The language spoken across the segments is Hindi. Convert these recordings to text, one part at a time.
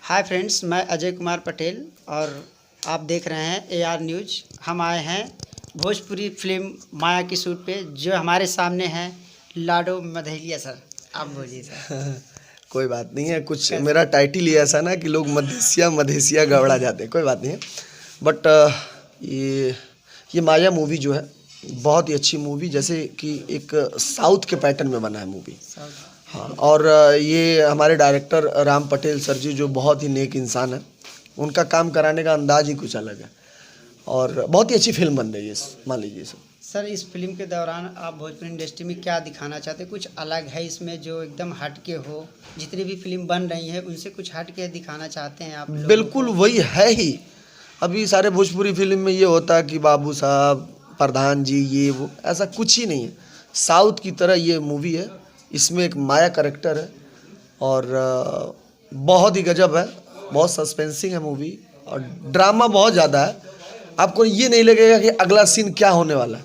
हाय फ्रेंड्स, मैं अजय कुमार पटेल और आप देख रहे हैं AR न्यूज़। हम आए हैं भोजपुरी फिल्म माया की शूट पे। जो हमारे सामने हैं लाडो मधेलिया सर। आप बोलिए सर। कोई बात नहीं है, कुछ मेरा टाइटल ही ऐसा ना कि लोग मधेसिया मधेसिया गड़बड़ा जाते हैं। कोई बात नहीं है, बट ये माया मूवी जो है बहुत ही अच्छी मूवी, जैसे कि एक साउथ के पैटर्न में बना है मूवी। हाँ, और ये हमारे डायरेक्टर राम पटेल सर जी जो बहुत ही नेक इंसान है, उनका काम कराने का अंदाज ही कुछ अलग है और बहुत ही अच्छी फिल्म बन रही है। मान लीजिए सर, इस फिल्म के दौरान आप भोजपुरी इंडस्ट्री में क्या दिखाना चाहते हैं? कुछ अलग है इसमें जो एकदम हट के हो? जितनी भी फिल्म बन रही है उनसे कुछ हट के दिखाना चाहते हैं आप लोगों बिल्कुल को? वही है ही। अभी सारे भोजपुरी फिल्म में ये होता है कि बाबू साहब, प्रधान जी, ये वो, ऐसा कुछ ही नहीं है। साउथ की तरह ये मूवी है। इसमें एक माया कैरेक्टर है और बहुत ही गजब है, बहुत सस्पेंसिंग है मूवी और ड्रामा बहुत ज़्यादा है। आपको ये नहीं लगेगा कि अगला सीन क्या होने वाला है।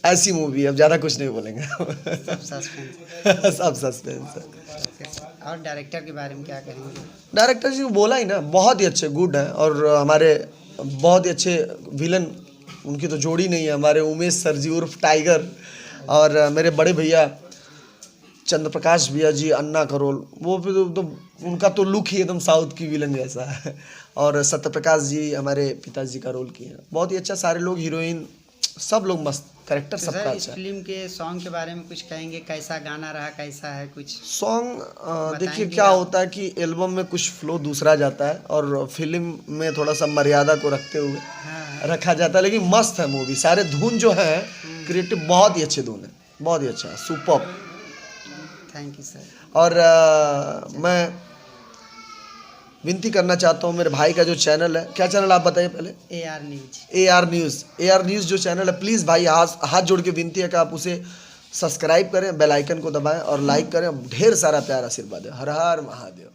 ऐसी मूवी है, अब ज़्यादा कुछ नहीं बोलेंगे। सब सस्पेंस। सब सस्पेंस है। और डायरेक्टर के बारे में क्या कहेंगे? डायरेक्टर जी को बोला ही ना, बहुत ही अच्छे, गुड है। और हमारे बहुत ही अच्छे विलन, उनकी तो जोड़ी नहीं है, हमारे उमेश सर जी उर्फ टाइगर, और मेरे बड़े भैया चंद्र प्रकाश भैया जी, अन्ना करोल, वो भी तो उनका तो लुक ही एकदम साउथ की विलन जैसा है। और सत्य प्रकाश जी हमारे पिताजी का रोल किए हैं, बहुत ही अच्छा। सारे लोग, हीरोइन, सब लोग मस्त, कैरेक्टर तो सबका सर, इस अच्छा है। फिल्म के सॉन्ग के बारे में कुछ कहेंगे? कैसा गाना रहा, कैसा है कुछ सॉन्ग? देखिए बताएंगे क्या आप? होता है कि एल्बम में कुछ फ्लो दूसरा जाता है और फिल्म में थोड़ा सा मर्यादा को रखते हुए हाँ। रखा जाता है, लेकिन मस्त है मूवी। सारे धुन जो है क्रिएटिव, बहुत ही अच्छे धुन है, बहुत ही अच्छा है, सुपर। Thank you sir. और मैं विनती करना चाहता हूँ, मेरे भाई का जो चैनल है, क्या चैनल आप बताइए पहले? AR news. AR न्यूज़ जो चैनल है, प्लीज़ भाई हाथ जोड़ के विनती है कि आप उसे सब्सक्राइब करें, बेल आइकन को दबाएं और लाइक करें। ढेर सारा प्यार आशीर्वाद है। हर हर महादेव।